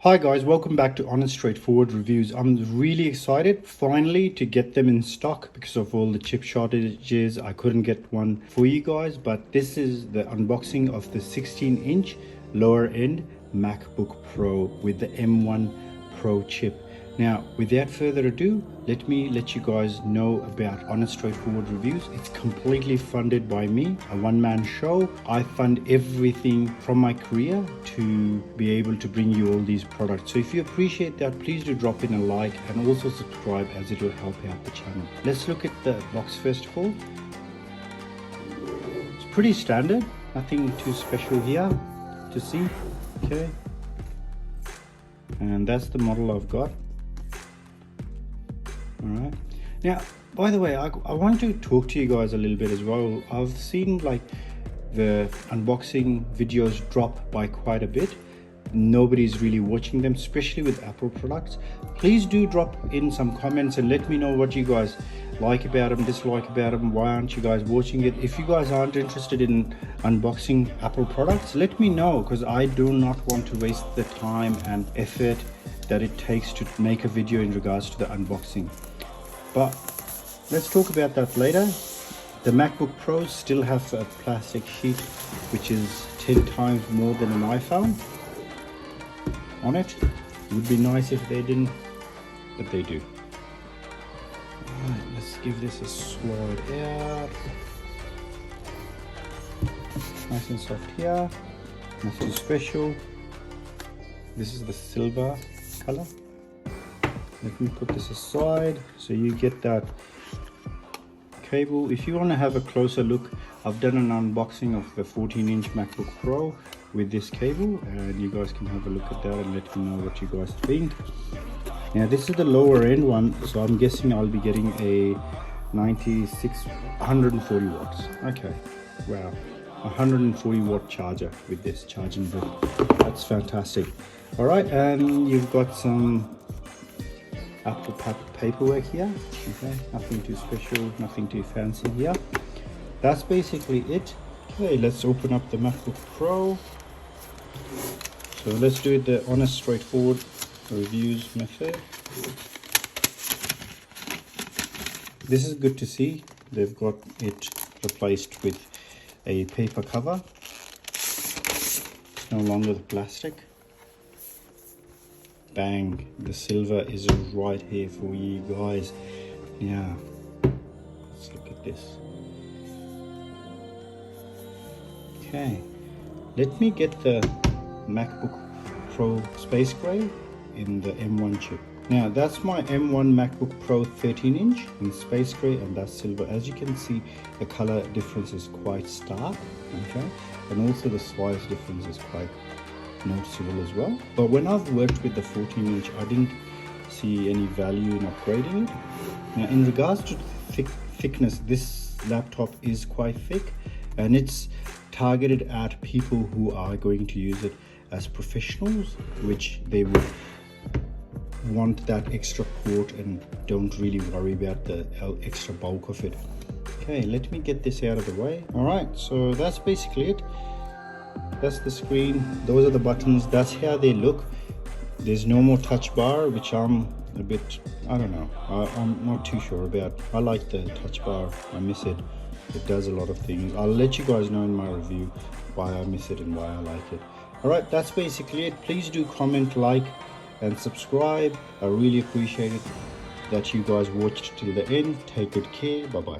Hi guys, welcome back to Honest Straightforward Reviews. I'm really excited finally to get them in stock because of all the chip shortages. I couldn't get one for you guys, but this is the unboxing of the 16-inch lower end MacBook Pro with the M1 Pro chip. Now, without further ado, let me let you guys know about Honest Straightforward Reviews. It's completely funded by me, a one-man show. I fund everything from my career to be able to bring you all these products. So if you appreciate that, please do drop in a like and also subscribe, as it will help out the channel. Let's look at the box first of all. It's pretty standard, nothing too special here to see. Okay, and that's the model I've got. All right, now by the way, I want to talk to you guys a little bit as well. I've seen like the unboxing videos drop by quite a bit. Nobody's really watching them, especially with Apple products. Please do drop in some comments and let me know what you guys like about them, dislike about them. Why aren't you guys watching it? If you guys aren't interested in unboxing Apple products, let me know, because I do not want to waste the time and effort that it takes to make a video in regards to the unboxing. But let's talk about that later. The MacBook Pros still have a plastic sheet which is 10 times more than an iPhone on it. It would be nice if they didn't, but they do. Alright, let's give this a slide out. Nice and soft here, nothing special. This is the silver color. Let me put this aside so you get that cable. If you want to have a closer look, I've done an unboxing of the 14-inch MacBook Pro with this cable, and you guys can have a look at that and let me know what you guys think. Now this is the lower end one, so I'm guessing I'll be getting a 140 watts. Okay, wow, 140 watt charger with this charging brick. That's fantastic. All right, and you've got some Apple paperwork here. Okay, nothing too special, nothing too fancy here. That's basically it. Okay, let's open up the MacBook Pro. So let's do it the honest, straightforward reviews method. This is good to see. They've got it replaced with a paper cover. It's no longer the plastic. Bang, the silver is right here for you guys. Yeah, let's look at this. Okay, let me get the MacBook Pro Space Gray in the M1 chip. Now that's my M1 MacBook Pro 13-inch in Space Gray, and that's silver. As you can see, the color difference is quite stark, okay, and also the size difference is quite noticeable as well. But when I've worked with the 14-inch, I didn't see any value in upgrading it. Now in regards to thickness, this laptop is quite thick, and it's targeted at people who are going to use it as professionals, which they would want that extra port and don't really worry about the extra bulk of it. Okay, let me get this out of the way. All right, so that's basically it. That's the screen, those are the buttons, that's how they look. There's no more touch bar, which I'm a bit, I don't know, I'm not too sure about. I like the touch bar, I miss it. It does a lot of things. I'll let you guys know in my review why I miss it and why I like it. Alright, that's basically it. Please do comment, like and subscribe. I really appreciate it that you guys watched till the end. Take good care. Bye bye.